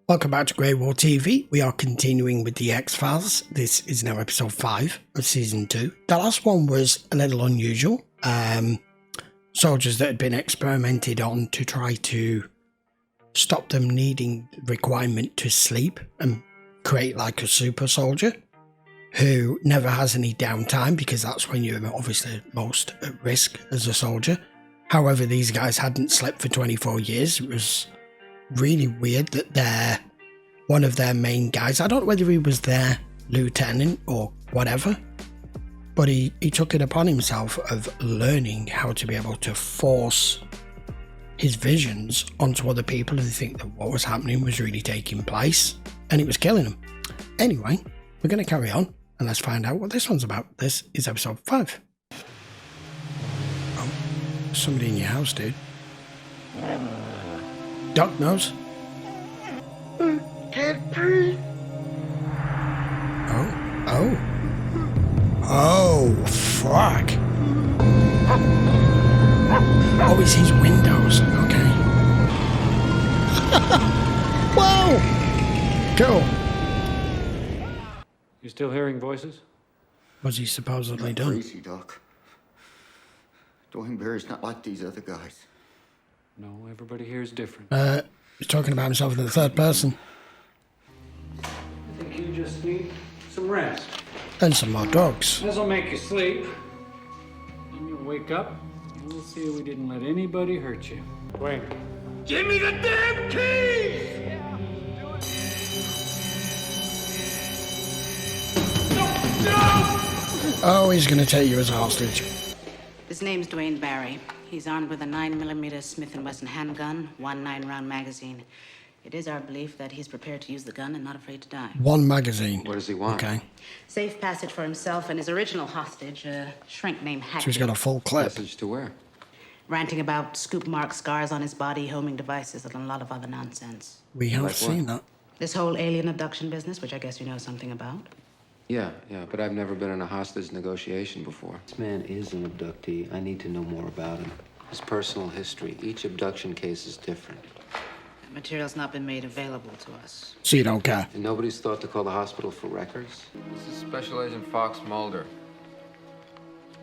Welcome back to GreyWolf TV. We are continuing with the X-Files. This is now episode 5 of season 2. The last one was a little unusual. Soldiers that had been experimented on to try to stop them needing the requirement to sleep and create like a super soldier who never has any downtime, because that's when you're obviously most at risk as a soldier. However, these guys hadn't slept for 24 years. It was really weird that one of their main guys, I don't know whether he was their lieutenant or whatever, but he took it upon himself of learning how to be able to force his visions onto other people who think that what was happening was really taking place, and it was killing them. Anyway, we're going to carry on and let's find out what this one's about. This is episode 5. Oh, somebody in your house, dude. Doc knows. Can't breathe. Oh, fuck. Oh, it's his windows. Okay. Whoa! Cool. You still hearing voices? What's he supposedly done? Crazy, Doc. Duane Barry's not like these other guys. No, everybody here is different. He's talking about himself in the third person. I think you just need some rest. And some more dogs. This'll make you sleep. Then you'll wake up and we'll see we didn't let anybody hurt you. Wait. Give me the damn keys! Oh, he's going to take you as a hostage. His name's Duane Barry. He's armed with a 9mm Smith & Wesson handgun, 1 9-round magazine. It is our belief that he's prepared to use the gun and not afraid to die. 1 magazine. What does he want? Okay. Safe passage for himself and his original hostage, a shrink named Hackett. So he's got a full clip. Message to where? Ranting about scoop mark scars on his body, homing devices, and a lot of other nonsense. We have Like seen that. This whole alien abduction business, which I guess you know something about. Yeah, but I've never been in a hostage negotiation before. This man is an abductee. I need to know more about him. His personal history. Each abduction case is different. The material's not been made available to us. So you don't care. And nobody's thought to call the hospital for records? This is Special Agent Fox Mulder.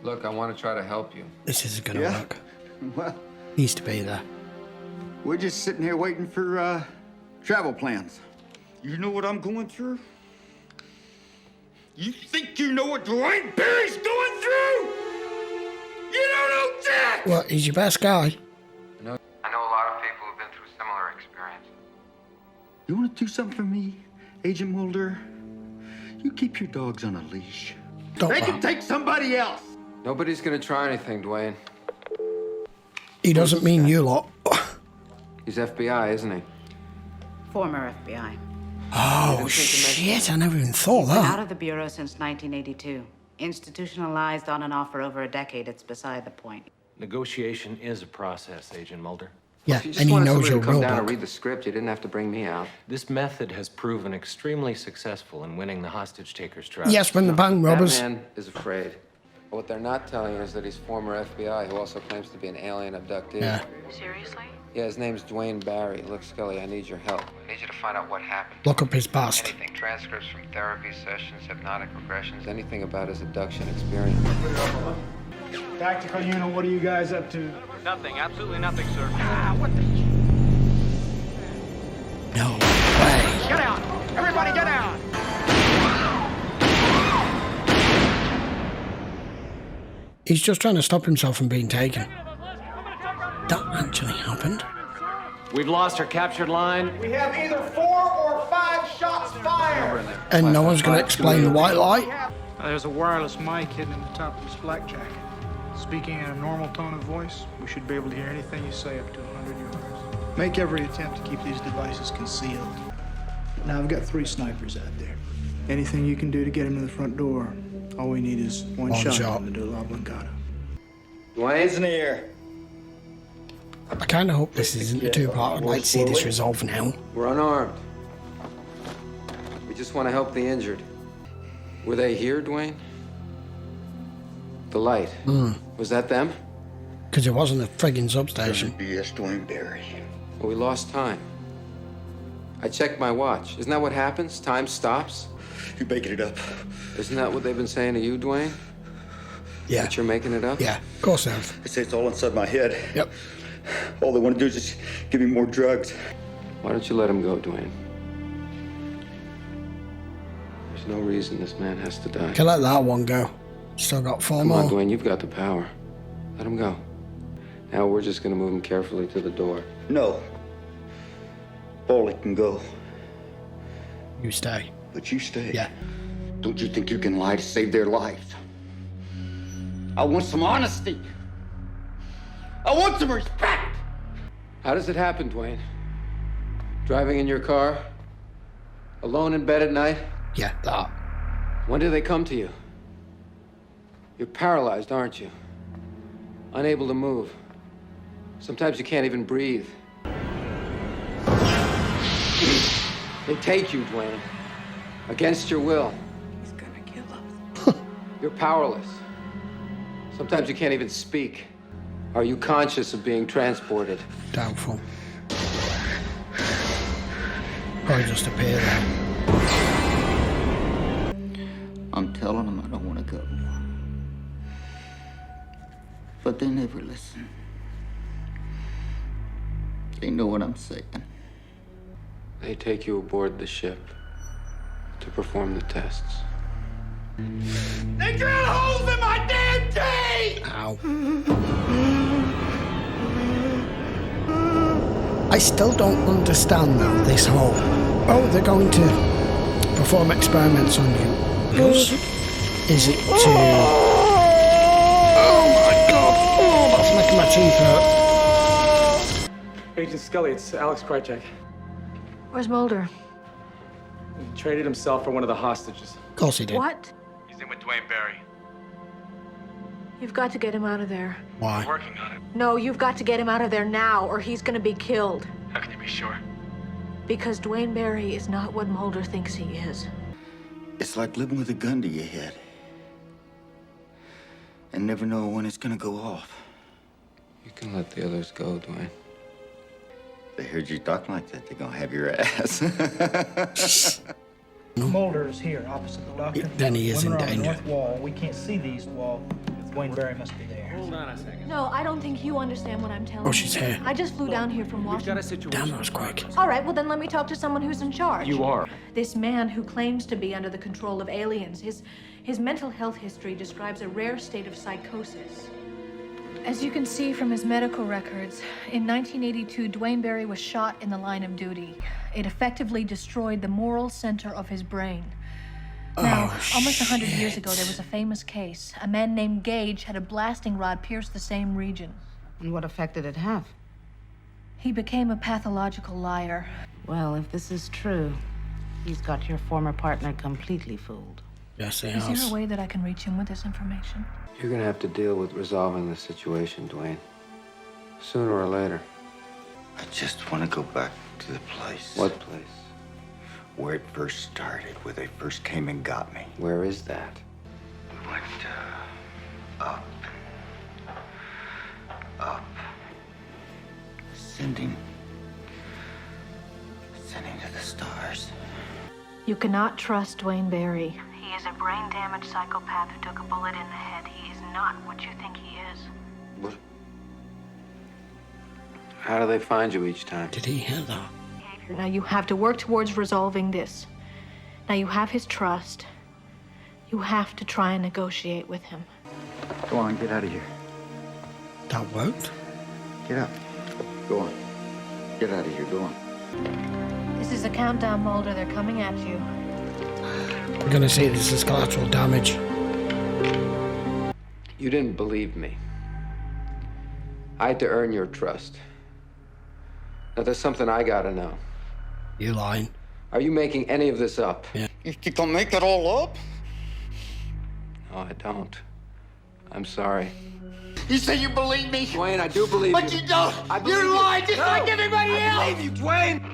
Look, I want to try to help you. This isn't going to Yeah? work. Well, Needs to be there. we're just sitting here waiting for travel plans. You know what I'm going through? You think you know what Duane Barry's going through? You don't know Jack! Well, he's your best guy. I know a lot of people who've been through similar experiences. You want to do something for me, Agent Mulder? You keep your dogs on a leash. Don't They lie. can take somebody else. Nobody's gonna try anything, Duane. He doesn't mean you lot. He's FBI, isn't he? Former FBI. Oh, shit. I never even thought Been out that. of the Bureau since 1982. Institutionalized on and off for over a decade, it's beside the point. Negotiation is a process, Agent Mulder. Yeah, If you just and he wanted knows somebody your to come rule down and book. read the script, you didn't have to bring me out. This method has proven extremely successful in winning the hostage taker's trust. Yes, when the bank robbers. That man is afraid. What they're not telling you is that he's former FBI who also claims to be an alien abductee. Yeah. Seriously? Yeah, his name's Duane Barry. Look, Scully, I need your help. I need you to find out what happened. Look up his past. Anything, transcripts from therapy sessions, hypnotic regressions, anything about his abduction experience. Tactical unit, what are you guys up to? Nothing, absolutely nothing, sir. No way. Get out! Everybody get out! He's just trying to stop himself from being taken. That actually happened. We've lost our captured line. We have either 4 or 5 shots fired! And no one's going to explain the white light. There's a wireless mic hidden in the top of his flak jacket. Speaking in a normal tone of voice, we should be able to hear anything you say up to 100 yards. Make every attempt to keep these devices concealed. Now, I've got 3 snipers out there. Anything you can do to get them to the front door. All we need is one One shot shot. to do a oblongata. Duane? I kind of hope this isn't a two-part. I'd like to see this resolve now. We're unarmed. We just want to help the injured. Were they here, Duane? The light. Was that them? Because it wasn't a friggin' substation. BS Duane Barry. Well, we lost time. I checked my watch. Isn't that what happens? Time stops? You're making it up. Isn't that what they've been saying to you, Duane? Yeah. That you're making it up? Yeah, of course they have. They say it's all inside my head. Yep. All they want to do is just give me more drugs. Why don't you let him go, Duane? There's no reason this man has to die. Can let that one go. Still got 4 Come more. on, Duane, you've got the power. Let him go. Now we're just gonna move him carefully to the door. No. All it can go. You stay. But you stay. Yeah. Don't you think you can lie to save their lives? I want some honesty. I want some respect. How does it happen, Duane? Driving in your car? Alone in bed at night? Yeah, that. When do they come to you? You're paralyzed, aren't you? Unable to move. Sometimes you can't even breathe. They take you, Duane. Against your will. He's gonna kill us. You're powerless. Sometimes you can't even speak. Are you conscious of being transported? Doubtful. Probably just appear there. I'm telling them I don't want to go. But they never listen. They know what I'm saying. They take you aboard the ship to perform the tests. They drill holes in my damn teeth! Ow. I still don't understand though, this whole... Oh, they're going to perform experiments on you. Because is it to... Oh my god! Oh, that's making my teeth hurt. Agent Scully, it's Alex Krychek. Where's Mulder? He traded himself for one of the hostages. Of course he did. What? He's in with Duane Barry. You've got to get him out of there. Why? Working on it. No, you've got to get him out of there now, or he's gonna be killed. How can you be sure? Because Duane Barry is not what Mulder thinks he is. It's like living with a gun to your head. And never know when it's gonna go off. You can let the others go, Duane. They heard you talking like that, they're gonna have your ass. Mulder is here, opposite the doctor. Then he is in Women are on the danger. north wall. We can't see the east wall. Duane Barry must be there. Hold on a second. No, I don't think you understand what I'm telling Oh, she's you. here. I just flew down here from We've got Washington. a situation. Damn, that was quick. All right, well then let me talk to someone who's in charge. You are. This man who claims to be under the control of aliens, his mental health history describes a rare state of psychosis. As you can see from his medical records, in 1982, Duane Barry was shot in the line of duty. It effectively destroyed the moral center of his brain. Now, almost 100 years ago, there was a famous case. A man named Gage had a blasting rod pierce the same region. And what effect did it have? He became a pathological liar. Well, if this is true, he's got your former partner completely fooled. Yes, he Is has. there a way that I can reach him with this information? You're gonna have to deal with resolving the situation, Duane. Sooner or later. I just want to go back to the place. What place? Where it first started, where they first came and got me. Where is that? We went up, up, sending to the stars. You cannot trust Duane Barry. He is a brain-damaged psychopath who took a bullet in the head. He is not what you think he is. What? How do they find you each time? Did he hear that? Now you have to work towards resolving this. Now you have his trust. You have to try and negotiate with him. Go on, get out of here. That worked? Get up. Go on. Get out of here, go on. This is a countdown, Mulder. They're coming at you. We're gonna see this as collateral damage. You didn't believe me. I had to earn your trust. Now there's something I gotta know. You lying. Are you making any of this up? Yeah. You gonna make it all up? No, I don't. I'm sorry. You say you believe me? Duane, I do believe But you. you don't! I believe You lied just No. like everybody else! I believe you, Duane!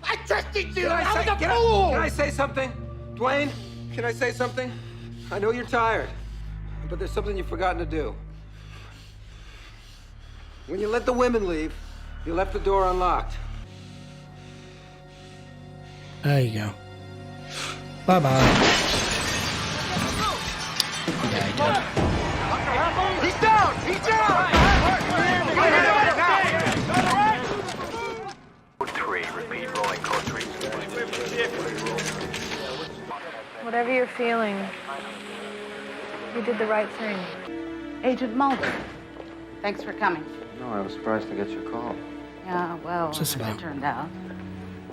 I trusted you! Can I I was say, a fool! can I say something? Duane, can I say something? I know you're tired, but there's something you've forgotten to do. When you let the women leave, you left the door unlocked. There you go. Bye-bye. Yeah, he did. He's down! He's down! 3, repeat, rolling code 3. Whatever you're feeling, you did the right thing. Agent Mulder, thanks for coming. No, I was surprised to get your call. Yeah, well, as it turned out,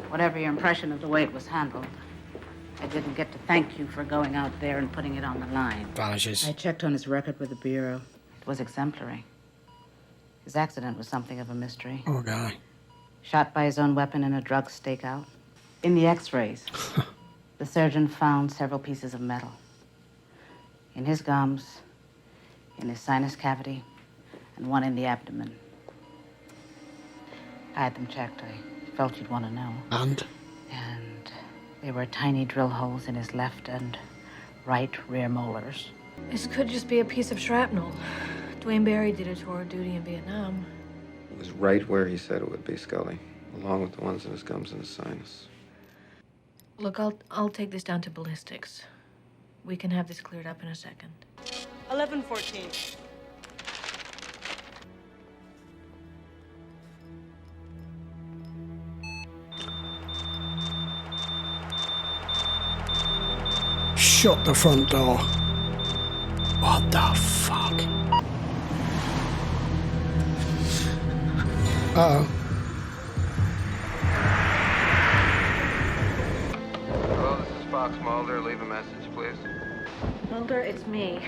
whatever your impression of the way it was handled, I didn't get to thank you for going out there and putting it on the line. Vanishes. I checked on his record with the Bureau. It was exemplary. His accident was something of a mystery. Oh, guy. Shot by his own weapon in a drug stakeout. In the x-rays, the surgeon found several pieces of metal. In his gums, in his sinus cavity, and one in the abdomen. I had them checked. I felt you'd want to know. And There were tiny drill holes in his left and right rear molars. This could just be a piece of shrapnel. Duane Barry did a tour of duty in Vietnam. It was right where he said it would be, Scully, along with the ones in his gums and his sinus. Look, I'll take this down to ballistics. We can have this cleared up in a second. 1114. Shut the front door. What the fuck? Uh-oh. Hello, this is Fox Mulder. Leave a message, please. Mulder, it's me.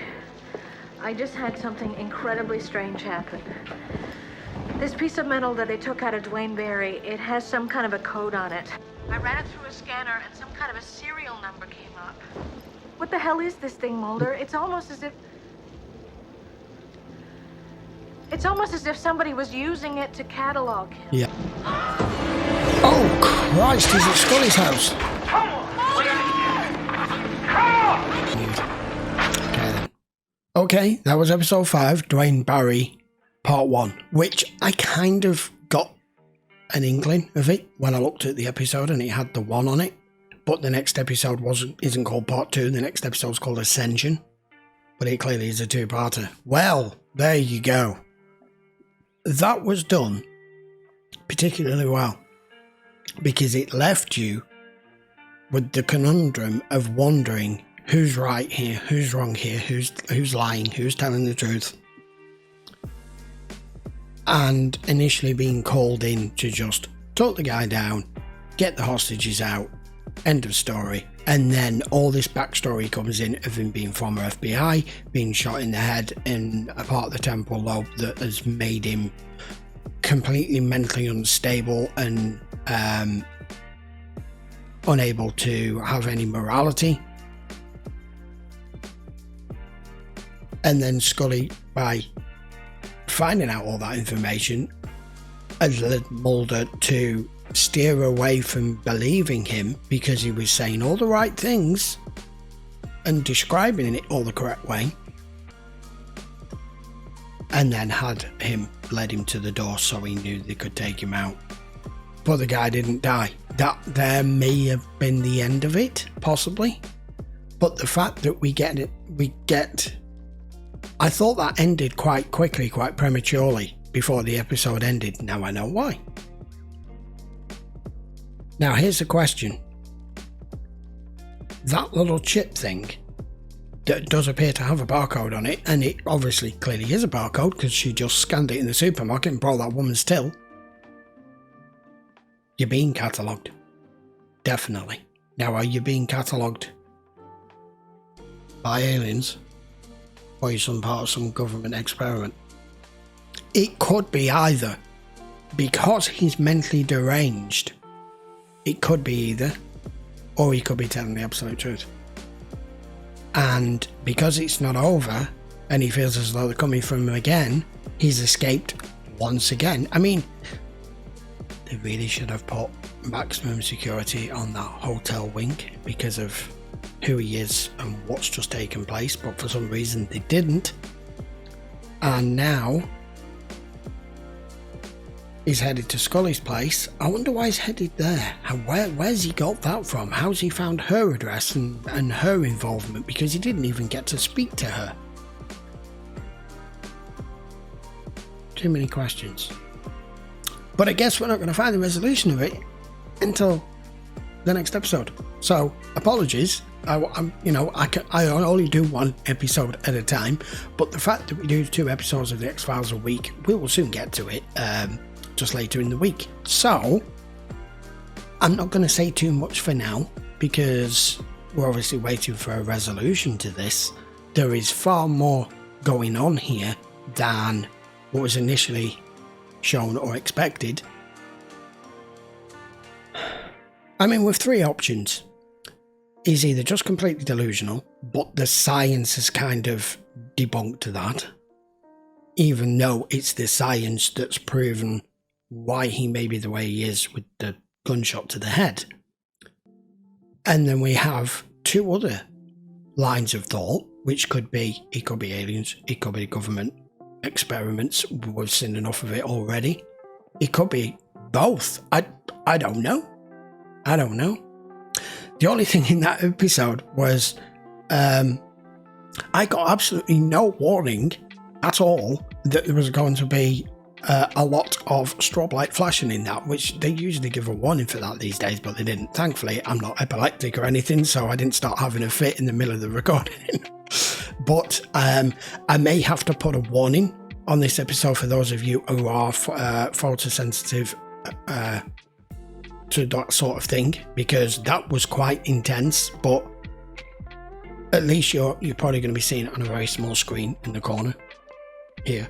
I just had something incredibly strange happen. This piece of metal that they took out of Duane Barry, it has some kind of a code on it. I ran it through a scanner and some kind of a serial number came up. What the hell is this thing, Mulder? It's almost as if somebody was using it to catalog him. Yeah. Oh, Christ, he's at Scully's house. Okay, then. Okay, that was episode 5, Duane Barry, part 1, which I kind of got an inkling of it when I looked at the episode and it had the 1 on it. But the next episode isn't called part 2, the next episode's called Ascension. But it clearly is a 2-parter. Well, there you go. That was done particularly well, because it left you with the conundrum of wondering who's right here, who's wrong here, who's lying, who's telling the truth, and initially being called in to just talk the guy down, get the hostages out, end of story. And then all this backstory comes in of him being former FBI, being shot in the head in a part of the temporal lobe that has made him completely mentally unstable and unable to have any morality. And then Scully, by finding out all that information, has led Mulder to steer away from believing him because he was saying all the right things and describing it all the correct way, and then had him led him to the door so he knew they could take him out. But the guy didn't die. That there may have been the end of it, possibly, but the fact that we get I thought that ended quite quickly, quite prematurely before the episode ended. Now I know why. Now here's the question. That little chip thing that does appear to have a barcode on it, and it obviously clearly is a barcode because she just scanned it in the supermarket and brought that woman's till. You're being catalogued. Definitely. Now, are you being catalogued by aliens? Or are you some part of some government experiment? It could be either. Because he's mentally deranged, it could be either, or he could be telling the absolute truth. And because it's not over, and he feels as though they're coming from him again, he's escaped once again. I mean, they really should have put maximum security on that hotel wing because of who he is and what's just taken place, but for some reason they didn't. And now is headed to Scully's place. I wonder why he's headed there. And where's he got that from? How's he found her address and her involvement? Because he didn't even get to speak to her. Too many questions. But I guess we're not going to find the resolution of it until the next episode. So apologies. I only do one episode at a time, but the fact that we do 2 episodes of the X-Files a week, we will soon get to it just later in the week. So I'm not going to say too much for now because we're obviously waiting for a resolution to this. There is far more going on here than what was initially shown or expected. I mean, with 3 options. He's either just completely delusional, but the science has kind of debunked that, even though it's the science that's proven why he may be the way he is with the gunshot to the head. And then we have 2 other lines of thought, which could be, it could be aliens, it could be government experiments, we've seen enough of it already. It could be both. I don't know. I don't know. The only thing in that episode was I got absolutely no warning at all that there was going to be a lot of strobe light flashing in that, which they usually give a warning for that these days, but they didn't. Thankfully, I'm not epileptic or anything, so I didn't start having a fit in the middle of the recording. But I may have to put a warning on this episode for those of you who are photosensitive to that sort of thing, because that was quite intense. But at least you're probably going to be seeing it on a very small screen in the corner here,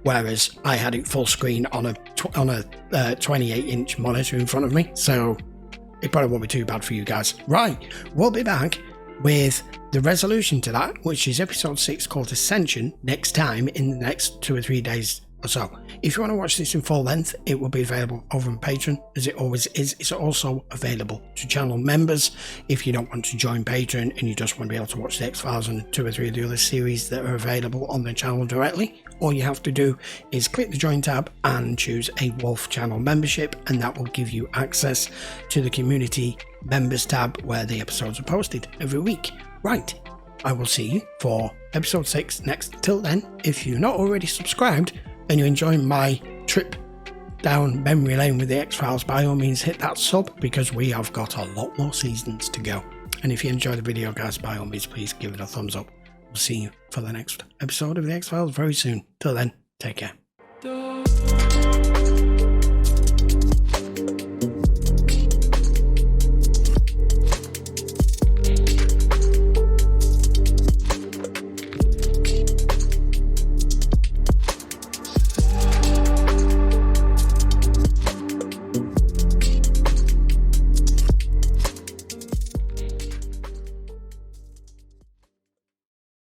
whereas I had it full screen on a 28-inch monitor in front of me, so it probably won't be too bad for you guys. Right, we'll be back with the resolution to that, which is episode 6 called Ascension, next time in the next 2 or 3 days or so. If you want to watch this in full length, it will be available over on Patreon, as it always is. It's also available to channel members. If you don't want to join Patreon and you just want to be able to watch the X-Files and 2 or 3 of the other series that are available on the channel directly, all you have to do is click the join tab and choose a Wolf channel membership, and that will give you access to the community members tab where the episodes are posted every week. Right, I will see you for episode 6 next. Till then, if you're not already subscribed and you're enjoying my trip down memory lane with the X-Files, by all means hit that sub, because we have got a lot more seasons to go. And if you enjoy the video, guys, by all means please give it a thumbs up. We'll see you for the next episode of the X-Files very soon. Till then, take care.